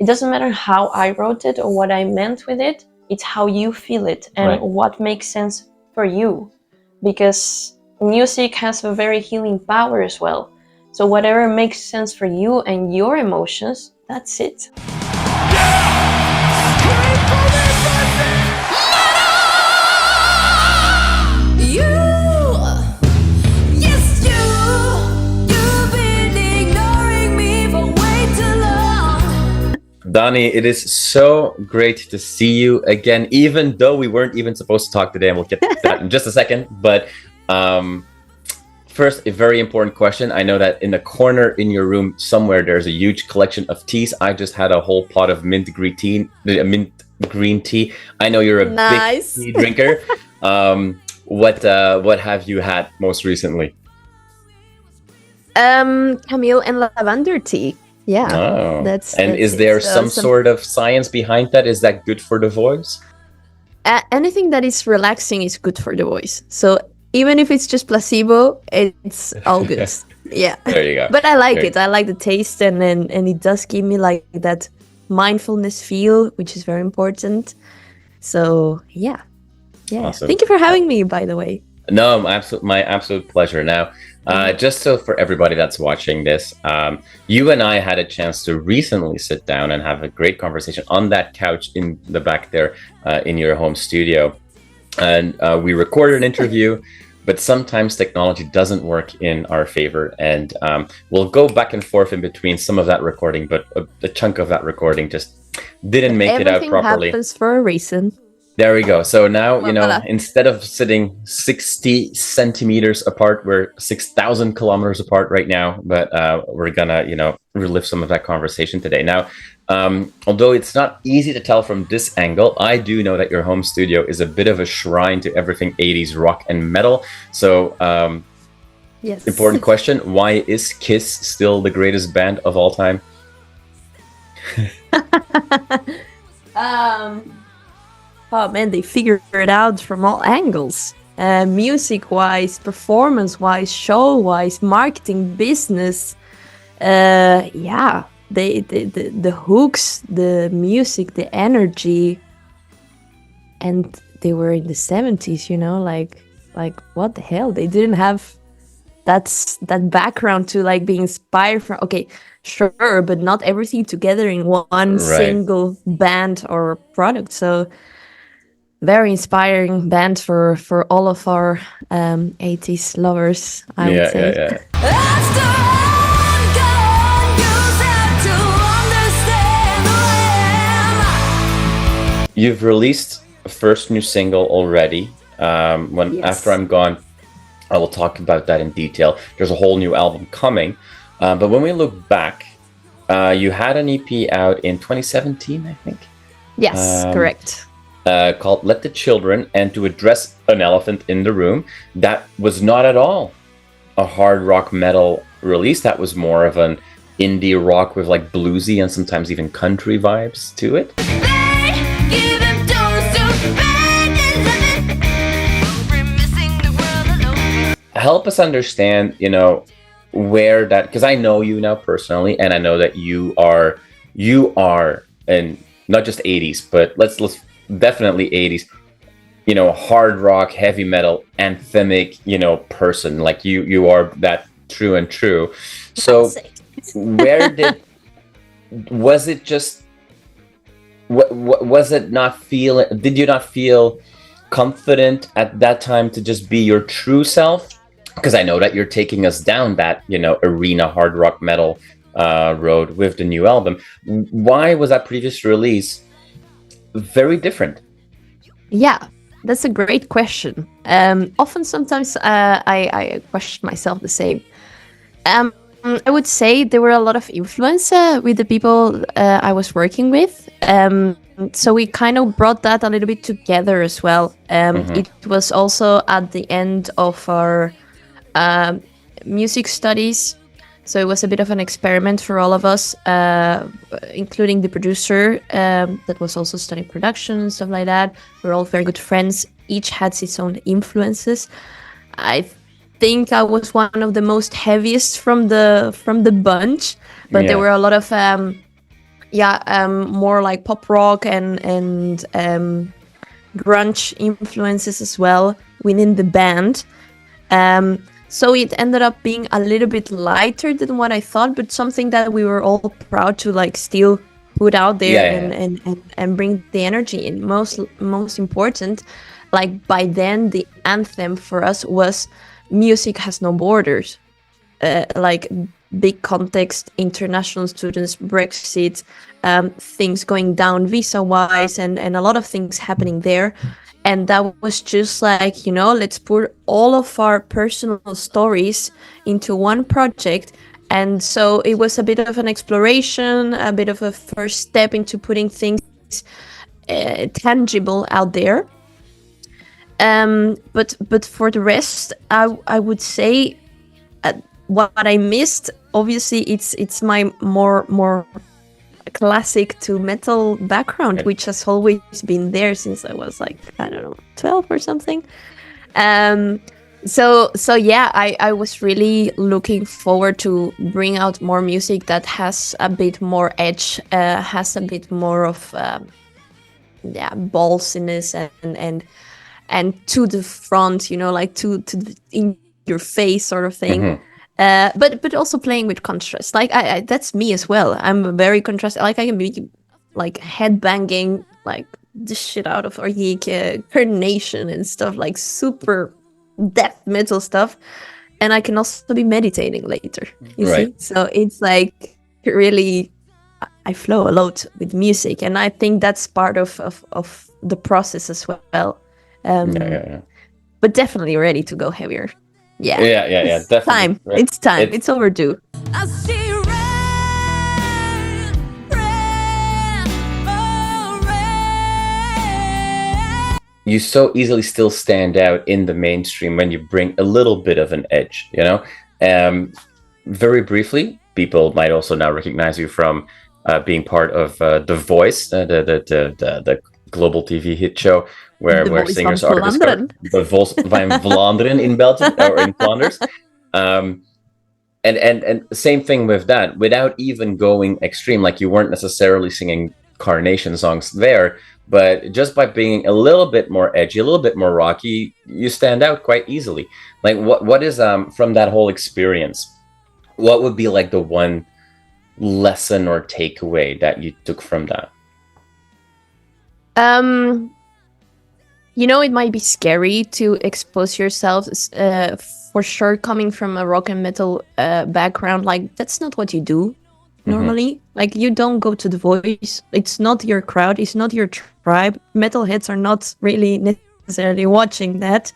it doesn't matter how I wrote it or what I meant with it. It's how you feel it and what makes sense for you. Because music has a very healing power as well. So whatever makes sense for you and your emotions, that's it. Dani, it is so great to see you again, even though we weren't even supposed to talk today, and we'll get to that in just a second. But first, a very important question. I know that in the corner in your room somewhere, there's a huge collection of teas. I just had a whole pot of mint green tea. I know you're a big tea drinker. What have you had most recently? Camille and lavender tea. Yeah. Oh. That's is there some sort of science behind that? Is that good for the voice? Anything that is relaxing is good for the voice. So even if it's just placebo, it's all good. Yeah. There you go. But I like it. I like the taste, and it does give me like that mindfulness feel, which is very important. So yeah. Awesome. Thank you for having me, by the way. No, my absolute pleasure. Now, just so for everybody that's watching this, you and I had a chance to recently sit down and have a great conversation on that couch in the back there in your home studio. And we recorded an interview, but sometimes technology doesn't work in our favor. And we'll go back and forth in between some of that recording, but a chunk of that recording just didn't make it out properly. Everything happens for a reason. There we go. So now, instead of sitting 60 centimeters apart, we're 6,000 kilometers apart right now. But we're gonna, relive some of that conversation today. Now, although it's not easy to tell from this angle, I do know that your home studio is a bit of a shrine to everything 80s rock and metal. So, yes. Important question. Why is Kiss still the greatest band of all time? Oh man, they figured it out from all angles. Music-wise, performance-wise, show-wise, marketing, business. The hooks, the music, the energy. And they were in the 70s, like what the hell? They didn't have that background to like be inspired from. Okay, sure, but not everything together in one single band or product. So very inspiring band for all of our 80s lovers, I would say. Yeah. You've released a first new single already. After I'm gone, I will talk about that in detail. There's a whole new album coming. But when we look back, you had an EP out in 2017, I think. Yes, correct. Called Let the Children, and to address an elephant in the room, that was not at all a hard rock metal release. That was more of an indie rock with like bluesy and sometimes even country vibes to it. Help us understand, where that, because I know you now personally, and I know that you are, and not just 80s, but let's definitely 80s, hard rock, heavy metal, anthemic, person. Like you are that true and true. So was it just, was it not did you not feel confident at that time to just be your true self? Because I know that you're taking us down that, arena hard rock metal road with the new album. Why was that previous release very different? Yeah, that's a great question. Sometimes I question myself the same. I would say there were a lot of influence with the people I was working with. So we kind of brought that a little bit together as well. It was also at the end of our music studies. So it was a bit of an experiment for all of us, including the producer that was also studying production and stuff like that. We're all very good friends. Each had its own influences. I think I was one of the most heaviest from the bunch, but there were a lot of more like pop rock and grunge influences as well within the band. So it ended up being a little bit lighter than what I thought, but something that we were all proud to like still put out there and bring the energy in. Most important, like by then the anthem for us was music has no borders. Like big context, international students, Brexit, things going down visa-wise, and a lot of things happening there. And that was just like, let's put all of our personal stories into one project. And so it was a bit of an exploration, a bit of a first step into putting things tangible out there. But for the rest, I would say what I missed, obviously, it's my more classic to metal background, which has always been there since I was like, I don't know, 12 or something. So yeah, I was really looking forward to bring out more music that has a bit more edge, has a bit more of ballsiness and to the front, like to the, in your face sort of thing. Mm-hmm. But also playing with contrast. Like I that's me as well. I'm very contrast. Like I can be like headbanging like the shit out of Orgik, Carnation and stuff, like super death metal stuff. And I can also be meditating later. You see? So it's like really, I flow a lot with music, and I think that's part of the process as well. But definitely ready to go heavier. Yeah, definitely. It's time. It's overdue. I see you so easily still stand out in the mainstream when you bring a little bit of an edge, Very briefly, people might also now recognize you from being part of The Voice, the global TV hit show where singers are discovered. The Voice van Vlaanderen in Belgium or in Flanders. And same thing with that, without even going extreme, like you weren't necessarily singing Carnation songs there, but just by being a little bit more edgy, a little bit more rocky, you stand out quite easily. Like what is from that whole experience, what would be like the one lesson or takeaway that you took from that? It might be scary to expose yourself, for sure, coming from a rock and metal background. Like, that's not what you do normally. Like, you don't go to The Voice. It's not your crowd. It's not your tribe. Metalheads are not really necessarily watching that.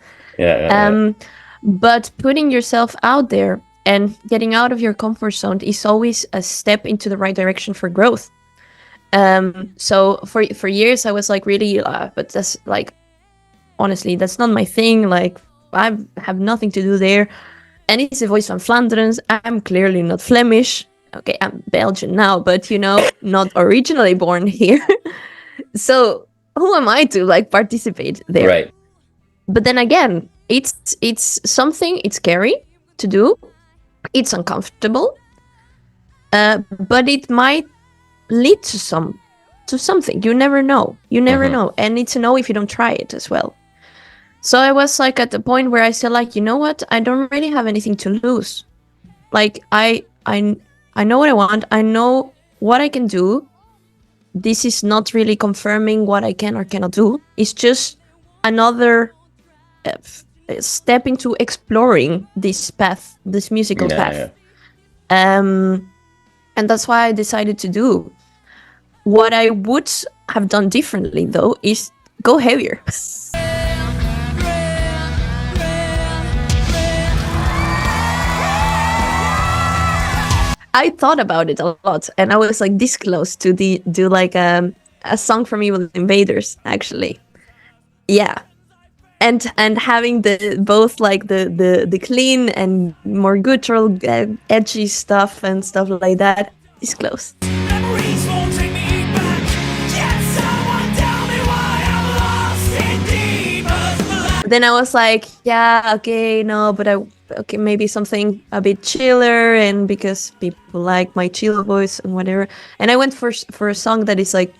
But putting yourself out there and getting out of your comfort zone is always a step into the right direction for growth. So for years I was like really, but that's like, honestly, that's not my thing. Like, I have nothing to do there. And it's a Voice van Vlaanderen. I'm clearly not Flemish. Okay, I'm Belgian now, but not originally born here. So who am I to like participate there? Right. But then again, it's something. It's scary to do. It's uncomfortable. But it might lead to something. You never know. And it's a know if you don't try it as well. So I was like at the point where I said, like, you know what? I don't really have anything to lose. Like, I know what I want. I know what I can do. This is not really confirming what I can or cannot do. It's just another step into exploring this path, this musical path. And that's why I decided to do. What I would have done differently, though, is go heavier. I thought about it a lot, and I was like this close to do like a song from Evil Invaders, actually. Yeah, and having both like the clean and more guttural, edgy stuff and stuff like that is close. Then I was like, yeah, okay, no, but okay, maybe something a bit chiller, and because people like my chill voice and whatever. And I went for a song that is like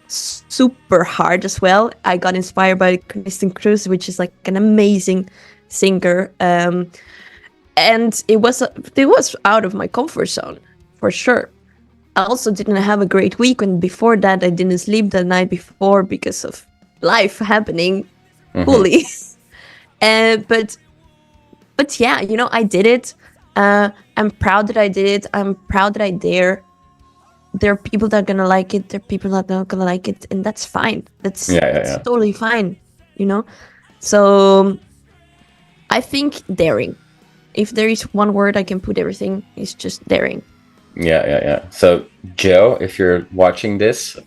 super hard as well. I got inspired by Kristen Cruz, which is like an amazing singer, and it was out of my comfort zone for sure. I also didn't have a great week, and before that I didn't sleep the night before because of life happening fully. But yeah, you know, I did it. I'm proud that I did it. I'm proud that I dare. There are people that are gonna like it. There are people that are not gonna like it, and that's fine. That's totally fine, you know. So I think daring. If there is one word I can put everything, it's just daring. Yeah. So Joe, if you're watching this,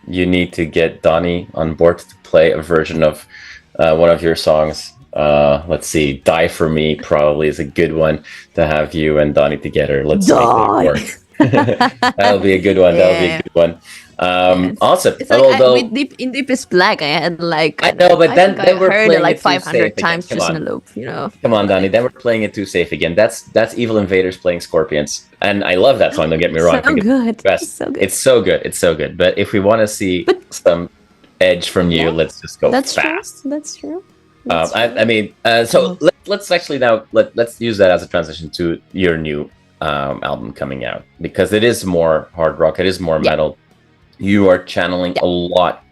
you need to get Dani on board to play a version of one of your songs. Let's see, Die For Me probably is a good one to have you and Dani together. Let's make it work. That'll be a good one. That'll be a good one. Awesome. It's like with In Deepest Black, I had like I know, but then we're heard playing it like it 500 times just in a loop, you know. Come on, Dani. Then we're playing it too safe again. That's Evil Invaders playing Scorpions, and I love that song. Don't get me wrong. So good. It's so good. It's so good. But if we want to see some edge from you, let's just go fast. That's true. I mean, so let's actually now let's use that as a transition to your new album coming out, because it is more hard rock. It is more metal. You are channeling a lot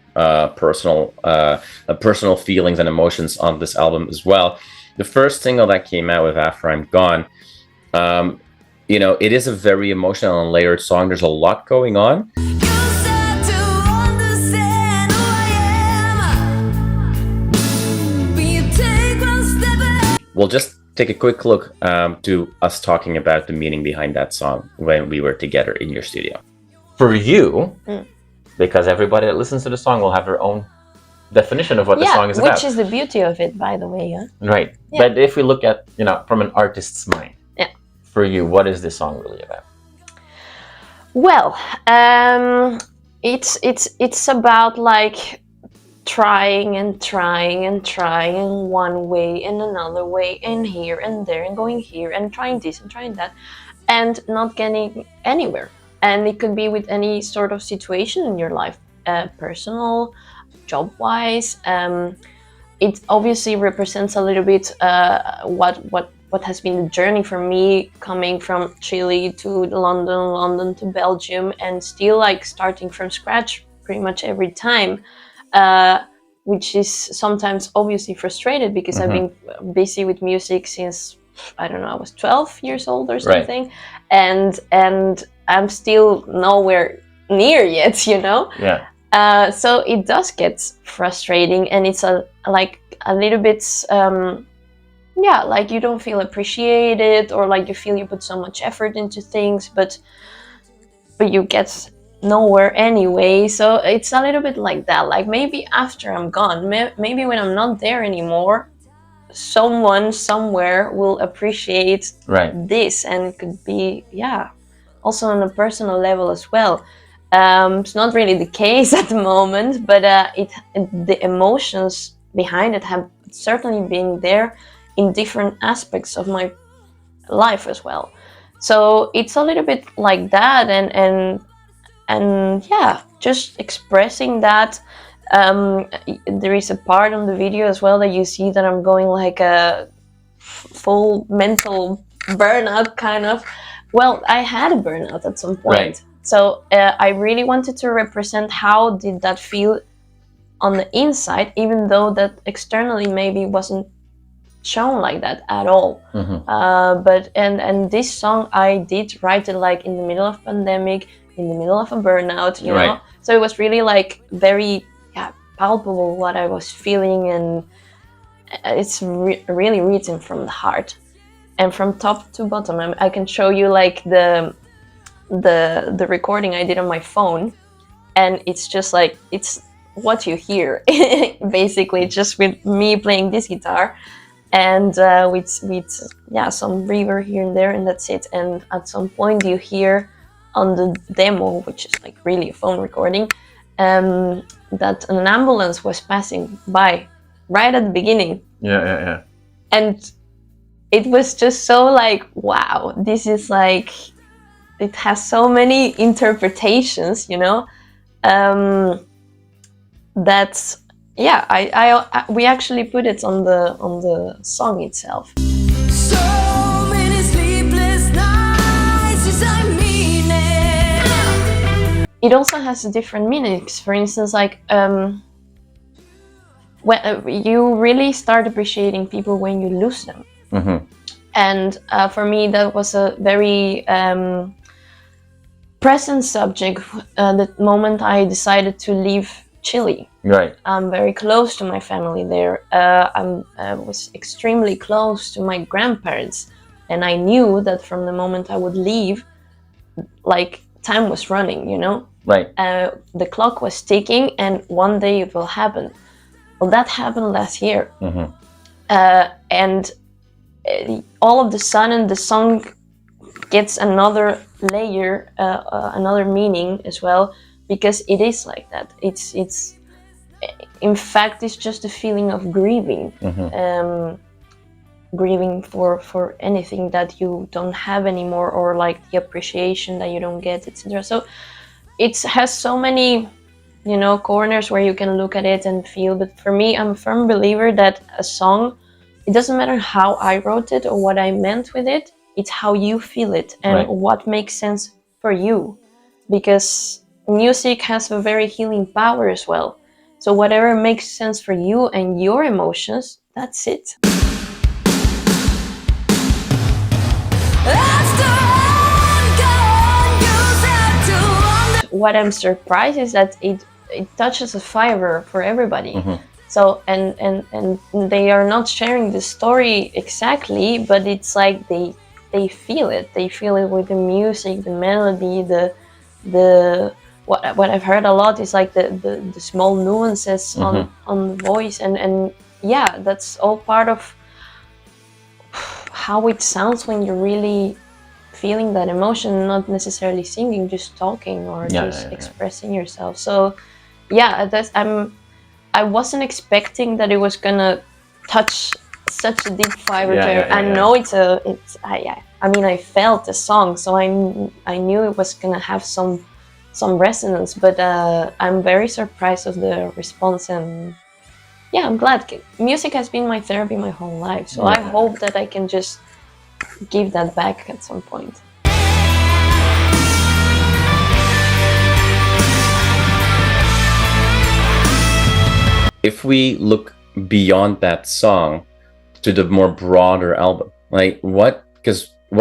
personal feelings and emotions on this album as well. The first single that came out with After I'm Gone, you know, it is a very emotional and layered song. There's a lot going on. We'll just take a quick look to us talking about the meaning behind that song when we were together in your studio. For you, because everybody that listens to the song will have their own definition of what the song is about. Which is the beauty of it, by the way. Yeah? Right. Yeah. But if we look at, you know, from an artist's mind, for you, what is this song really about? Well, it's about like trying one way and another way and here and there and going here and trying this and trying that and not getting anywhere. And it could be with any sort of situation in your life, personal, job-wise. It obviously represents a little bit what has been the journey for me, coming from Chile to London to Belgium, and still like starting from scratch pretty much every time, which is sometimes obviously frustrated because I've been busy with music since, I don't know, I was 12 years old or something, and I'm still nowhere near yet, you know? Yeah. So it does get frustrating, and it's a little bit, like you don't feel appreciated, or like you feel you put so much effort into things, but you get nowhere anyway. So it's a little bit like that. Like maybe after I'm gone, maybe when I'm not there anymore, someone somewhere will appreciate this, and it could be also on a personal level as well. It's not really the case at the moment, but the emotions behind it have certainly been there in different aspects of my life as well. So it's a little bit like that, and just expressing that. There is a part on the video as well that you see that I'm going like a full mental burnout kind of. Well, I had a burnout at some point. So I really wanted to represent how did that feel on the inside, even though that externally maybe wasn't shown like that at all. But this song I did write it like in the middle of pandemic, in the middle of a burnout, you know. So it was really like very palpable what I was feeling, and it's really written from the heart and from top to bottom. I can show you like the recording I did on my phone, and it's just like it's what you hear basically, just with me playing this guitar and with some reverb here and there, and that's it. And at some point you hear on the demo, which is like really a phone recording, that an ambulance was passing by right at the beginning. Yeah. And it was just so like, wow, this is like, it has so many interpretations, that we actually put it on the song itself. So many sleepless nights, yes, I mean it. It also has different meanings. For instance, like when you really start appreciating people when you lose them. Mm-hmm. And for me, that was a very present subject the moment I decided to leave Chile. Right. I'm very close to my family there. I was extremely close to my grandparents. And I knew that from the moment I would leave, like, time was running, Right. The clock was ticking, and one day it will happen. Well, that happened last year. Mm-hmm. And all of a sudden, the song gets another layer, another meaning as well, because it is like that. It's in fact, it's just a feeling of grieving. Mm-hmm. Grieving for anything that you don't have anymore, or like the appreciation that you don't get, etc. So it has so many, corners where you can look at it and feel. But for me, I'm a firm believer that a song, it doesn't matter how I wrote it or what I meant with it, it's how you feel it and right. what makes sense for you. Because music has a very healing power as well. So whatever makes sense for you and your emotions, that's it. What I'm surprised is that it touches a fiber for everybody. Mm-hmm. So and they are not sharing the story exactly, but it's like they feel it. They feel it with the music, the melody, the what I've heard a lot is like the small nuances on the voice, and yeah, that's all part of how it sounds when you're really feeling that emotion, not necessarily singing, just talking or expressing yourself. So yeah, I wasn't expecting that it was gonna touch such a deep fiber. I know I mean, I felt the song, so I knew it was gonna have some resonance, but I'm very surprised of the response, and yeah, I'm glad. Music has been my therapy my whole life, so I hope that I can just give that back at some point. If we look beyond that song to the more broader album, like what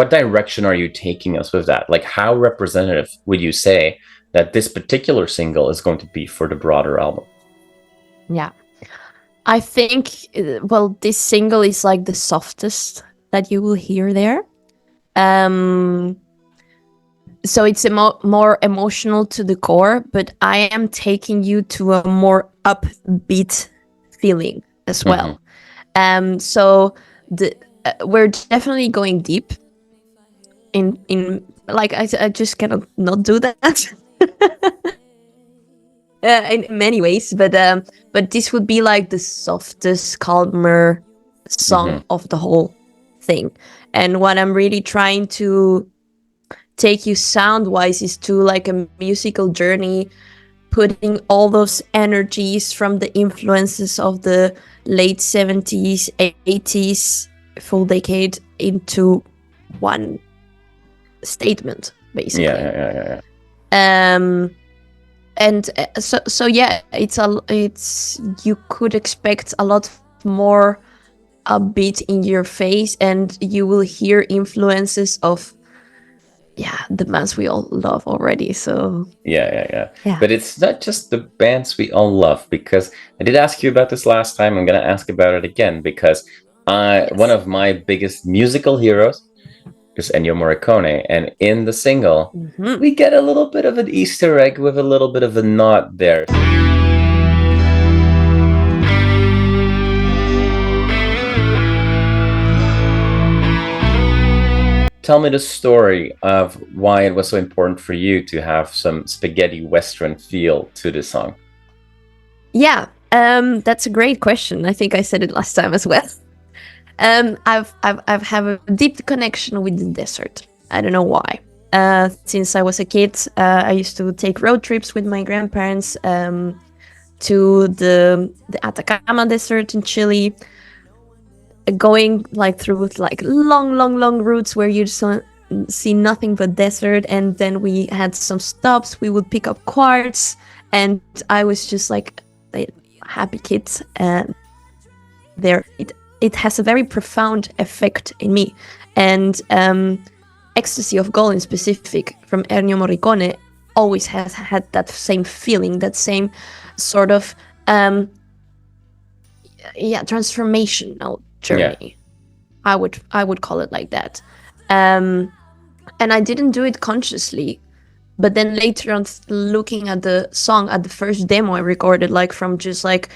direction are you taking us with that? Like, how representative would you say that this particular single is going to be for the broader album? Yeah, I think, well, this single is like the softest that you will hear there. So it's more emotional to the core, but I am taking you to a more upbeat feeling as well. So we're definitely going deep in like I just cannot not do that. In many ways, but this would be like the softest, calmer song of the whole thing. And what I'm really trying to take you sound-wise is to like a musical journey, putting all those energies from the influences of the late 70s, 80s, full decade into one statement, basically. Yeah. And so yeah, it's you could expect a lot more upbeat in your face, and you will hear influences of the bands we all love already. So yeah. But it's not just the bands we all love, because I did ask you about this last time. I'm gonna ask about it again, because one of my biggest musical heroes is Ennio Morricone, and in the single we get a little bit of an Easter egg with a little bit of a nod there. Tell me the story of why it was so important for you to have some spaghetti western feel to this song. Yeah, That's a great question. I think I said it last time as well. I've have a deep connection with the desert. I don't know why. Since I was a kid, I used to take road trips with my grandparents to the Atacama Desert in Chile, going like through like long routes where you see nothing but desert. And then we had some stops. We would pick up quartz, and I was just like a happy kid. And there, it has a very profound effect in me. And Ecstasy of Gold in specific from Ennio Morricone always has had that same feeling, that same sort of transformational journey. I would call it like that. And I didn't do it consciously, but then later on, looking at the song, at the first demo I recorded, like from just like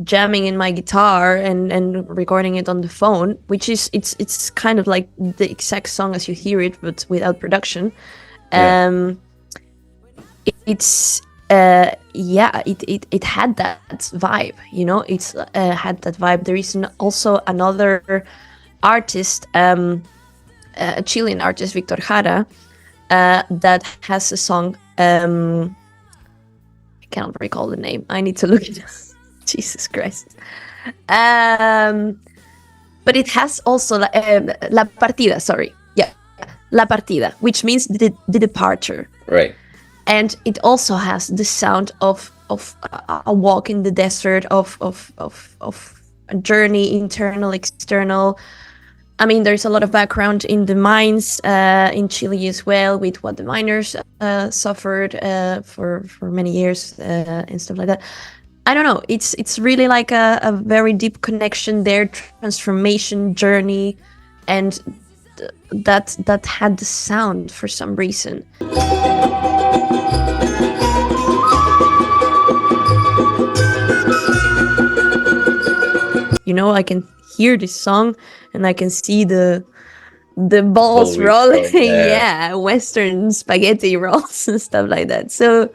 jamming in my guitar and recording it on the phone, which is it's kind of like the exact song as you hear it, but without production. It had that vibe, you know. It's had that vibe. There is also another artist, a Chilean artist, Victor Jara, that has a song. I cannot recall the name. I need to look it up. Jesus Christ. But it has also La Partida, sorry. Yeah, La Partida, which means the departure. Right. And it also has the sound of a walk in the desert, of a journey, internal, external. I mean, there's a lot of background in the mines in Chile as well, with what the miners suffered for many years and stuff like that. I don't know. It's really like a very deep connection there, transformation journey, and that had the sound for some reason. You know, I can hear this song and I can see the balls rolling. Yeah, Western spaghetti rolls and stuff like that. So,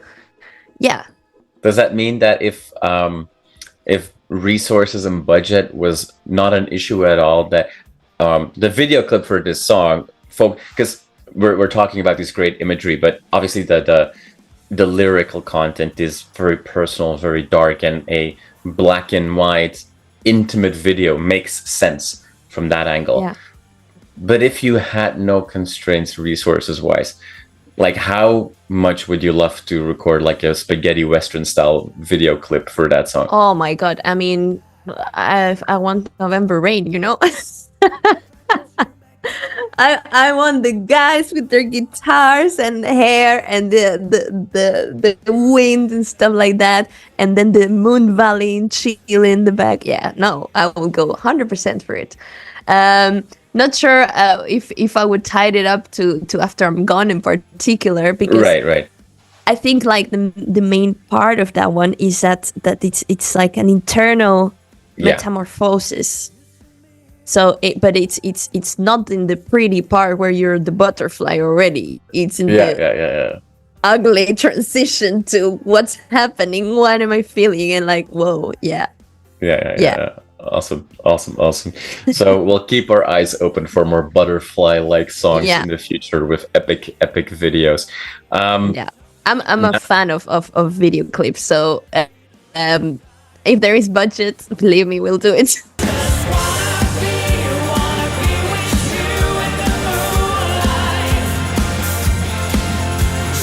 yeah. Does that mean that if resources and budget was not an issue at all, that the video clip for this song, because we're talking about this great imagery, but obviously the lyrical content is very personal, very dark, and a black and white intimate video makes sense from that angle. Yeah. But if you had no constraints resources wise, like how much would you love to record like a spaghetti Western style video clip for that song? Oh my God. I mean, I want November Rain, you know? I want the guys with their guitars and hair and the wind and stuff like that, and then the Moon Valley in Chile in the back. Yeah, no, I will go 100% for it. Not sure if I would tie it up to After I'm Gone in particular, because right. I think like the main part of that one is that it's like an internal metamorphosis. So, it's not in the pretty part where you're the butterfly already. It's in the ugly transition to what's happening. What am I feeling? And like, whoa, yeah. Awesome. So we'll keep our eyes open for more butterfly-like songs in the future with epic videos. I'm a fan of video clips. So if there is budget, believe me, we'll do it.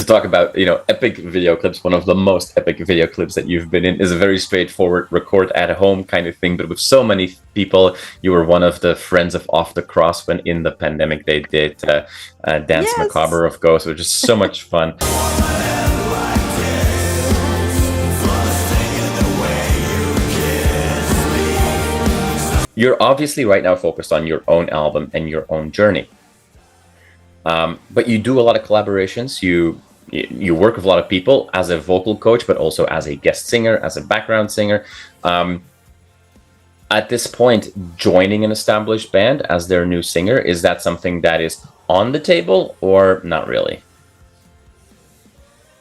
Talk about, you know, epic video clips. One of the most epic video clips that you've been in is a very straightforward record at home kind of thing, but with so many people. You were one of the friends of Off the Cross when in the pandemic they did Dance Macabre of Ghosts, which is so much fun. You're obviously right now focused on your own album and your own journey, but you do a lot of collaborations. You work with a lot of people as a vocal coach, but also as a guest singer, as a background singer. At this point, joining an established band as their new singer, is that something that is on the table or not really?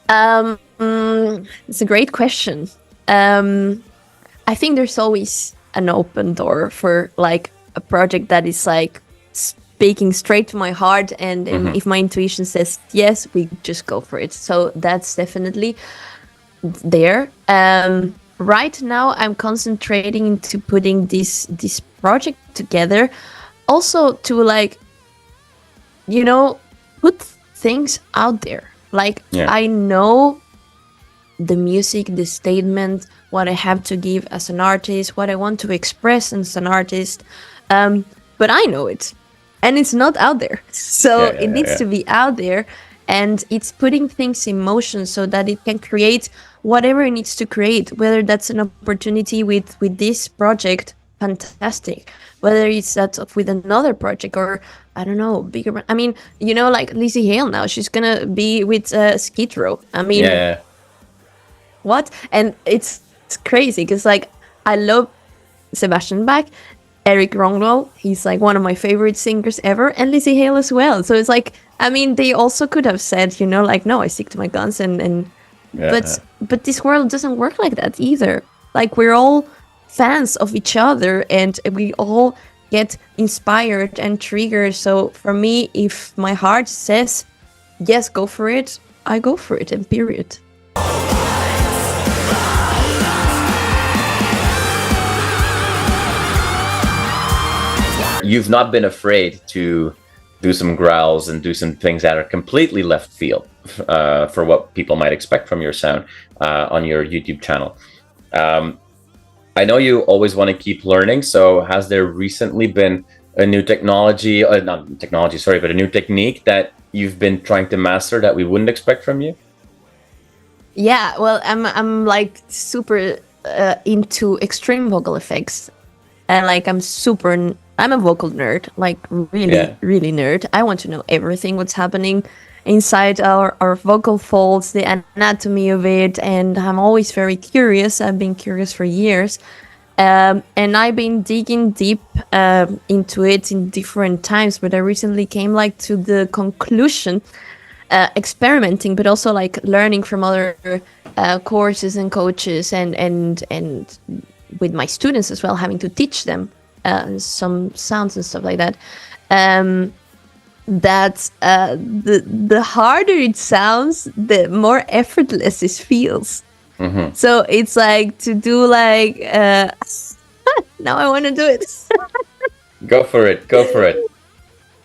It's a great question. I think there's always an open door for like a project that is like speaking straight to my heart, and if my intuition says yes, we just go for it. So that's definitely there. Right now I'm concentrating into putting this project together, also to like, you know, put things out there. Like, I know the music, the statement, what I have to give as an artist, what I want to express as an artist, but I know it, and it's not out there. So it needs to be out there, and it's putting things in motion so that it can create whatever it needs to create. Whether that's an opportunity with this project, fantastic. Whether it's that with another project, or I don't know, bigger. I mean, you know, like Lizzie Hale now, she's gonna be with Skid Row. I mean, what? And it's crazy because like I love Sebastian Bach, Eric Ronwell, he's like one of my favorite singers ever, and Lizzie Hale as well. So it's like, I mean, they also could have said, you know, like, no, I stick to my guns, but this world doesn't work like that either. Like, we're all fans of each other, and we all get inspired and triggered. So for me, if my heart says yes, go for it, I go for it, and period. You've not been afraid to do some growls and do some things that are completely left field for what people might expect from your sound on your YouTube channel. I know you always want to keep learning, so has there recently been a new technology, not technology, sorry, but a new technique that you've been trying to master that we wouldn't expect from you? Yeah, well, I'm like super into extreme vocal effects, and like I'm a vocal nerd, like really nerd. I want to know everything what's happening inside our vocal folds, the anatomy of it, and I'm always very curious. I've been curious for years, and I've been digging deep into it in different times. But I recently came like to the conclusion, experimenting, but also like learning from other courses and coaches, and with my students as well, having to teach them some sounds and stuff like that. That the harder it sounds, the more effortless it feels. So it's like to do like now I want to do it. Go for it.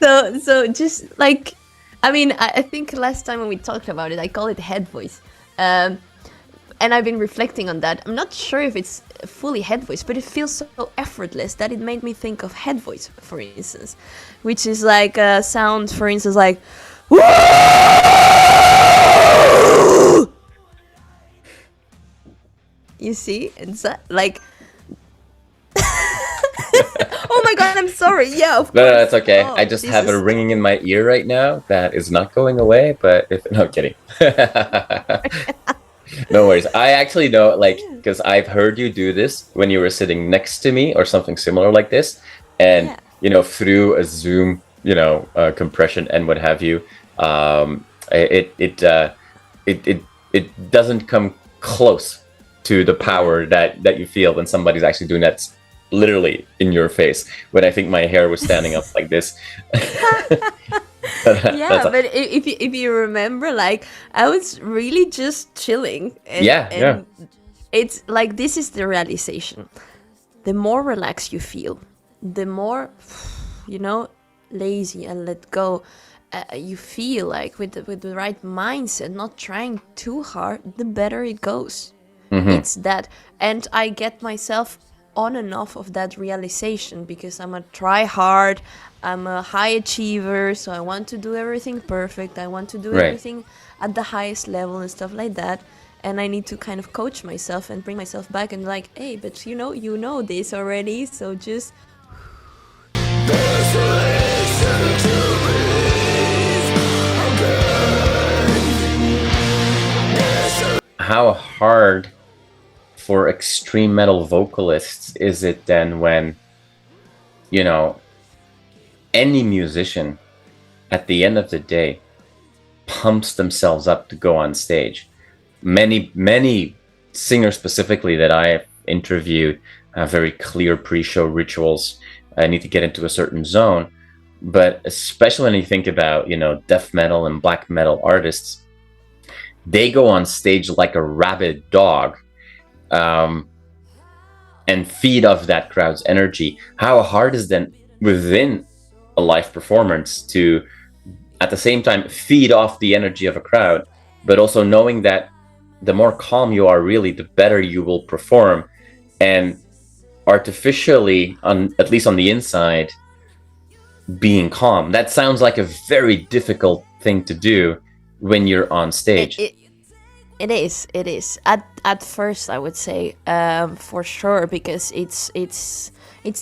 So just like, I mean, I think last time when we talked about it, I call it head voice. And I've been reflecting on that. I'm not sure if it's fully head voice, but it feels so effortless that it made me think of head voice, for instance, which is like a sound, for instance, like woo! You see, it's like oh my god, I'm sorry. Yeah, of course. No, that's okay. Oh, I just have a ringing in my ear right now that is not going away. But no, kidding. No worries. I actually know, like, because I've heard you do this when you were sitting next to me or something similar like this, and you know, through a Zoom, you know, compression and what have you, it doesn't come close to the power that you feel when somebody's actually doing that literally in your face. When I think my hair was standing up like this. But if you remember, like, I was really just chilling. And it's like, this is the realization. The more relaxed you feel, the more, you know, lazy and let go you feel, like with the right mindset, not trying too hard, the better it goes. It's that. And I get myself on and off of that realization because I'm a try hard, I'm a high achiever, so I want to do everything perfect, I want to do everything at the highest level and stuff like that, and I need to kind of coach myself and bring myself back and like, hey, but you know this already, so just how hard for extreme metal vocalists is it then when, you know, any musician at the end of the day pumps themselves up to go on stage? Many singers specifically that I interviewed, very clear pre-show rituals. I need to get into a certain zone. But especially when you think about, death metal and black metal artists, they go on stage like a rabid dog, and feed off that crowd's energy. How hard is then within a live performance to, at the same time, feed off the energy of a crowd, but also knowing that the more calm you are, really, the better you will perform, and artificially, at least on the inside, being calm. That sounds like a very difficult thing to do when you're on stage. It is. At first, I would say, for sure, because it's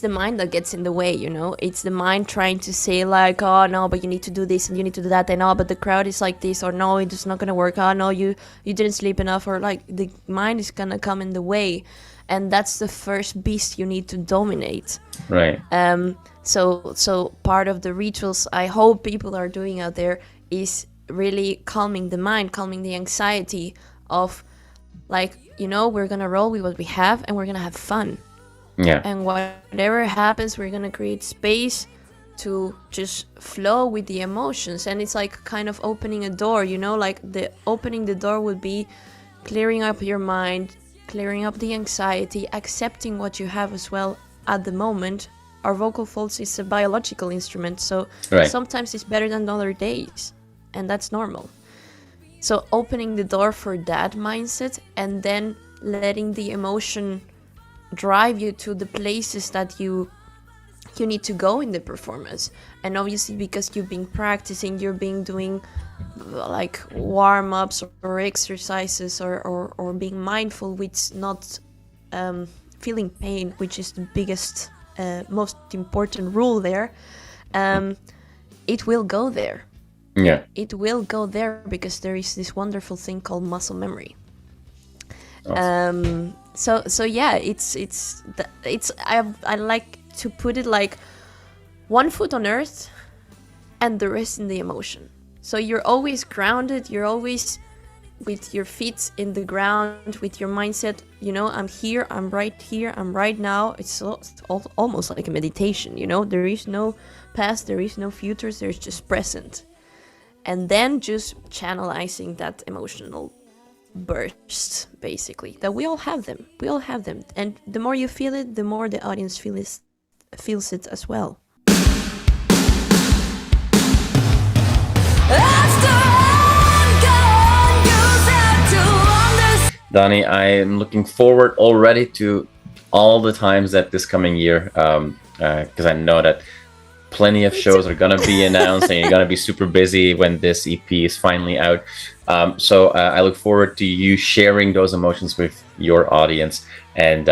the mind that gets in the way, It's the mind trying to say like, oh no, but you need to do this and you need to do that, and oh, but the crowd is like this, or no, it's not gonna work. Oh no, you didn't sleep enough, or like the mind is gonna come in the way, and that's the first beast you need to dominate. Right. So part of the rituals I hope people are doing out there is really calming the mind, calming the anxiety of, like, we're gonna roll with what we have and we're gonna have fun. Yeah. And whatever happens, we're gonna create space to just flow with the emotions. And it's like kind of opening a door, like opening the door would be clearing up your mind, clearing up the anxiety, accepting what you have as well at the moment. Our vocal folds is a biological instrument, so right. Sometimes it's better than other days, and that's normal. So opening the door for that mindset, and then letting the emotion drive you to the places that you need to go in the performance. And obviously, because you've been practicing, you've been doing like warm-ups or exercises or being mindful with not feeling pain, which is the biggest most important rule there, it will go there. Yeah. It will go there because there is this wonderful thing called muscle memory. Awesome. So yeah, it's I like to put it like one foot on earth and the rest in the emotion. So you're always grounded, you're always with your feet in the ground, with your mindset, I'm here, I'm right now. It's almost like a meditation, There is no past, there is no futures, there's just present. And then just channelizing that emotional burst, basically. That we all have them. And the more you feel it, the more the audience feels it as well. Dani, I am looking forward already to all the times that this coming year, because I know that plenty of shows are going to be announced and you're going to be super busy when this EP is finally out. So I look forward to you sharing those emotions with your audience, and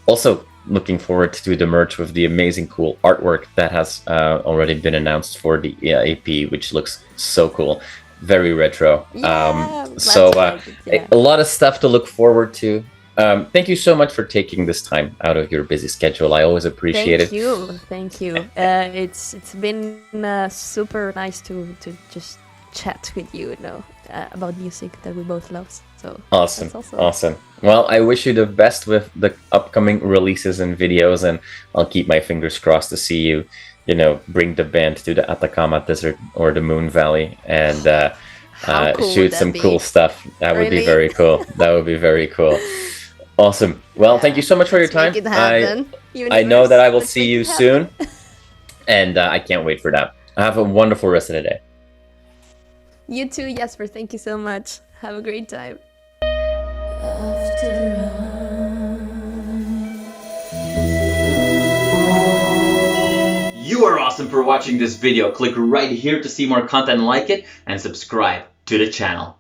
also looking forward to the merch with the amazing cool artwork that has already been announced for the EP, which looks so cool. Very retro. A lot of stuff to look forward to. Thank you so much for taking this time out of your busy schedule. I always appreciate it. Thank you. It's been super nice to just chat with you, about music that we both love. So awesome. Well, I wish you the best with the upcoming releases and videos, and I'll keep my fingers crossed to see you, bring the band to the Atacama Desert or the Moon Valley and cool shoot some cool stuff. That would be very cool. That would be very cool. Awesome. Well, thank you so much for your time. I know that I will see you soon, and I can't wait for that. Have a wonderful rest of the day. You too, Jesper. Thank you so much. Have a great time. You are awesome for watching this video. Click right here to see more content like it and subscribe to the channel.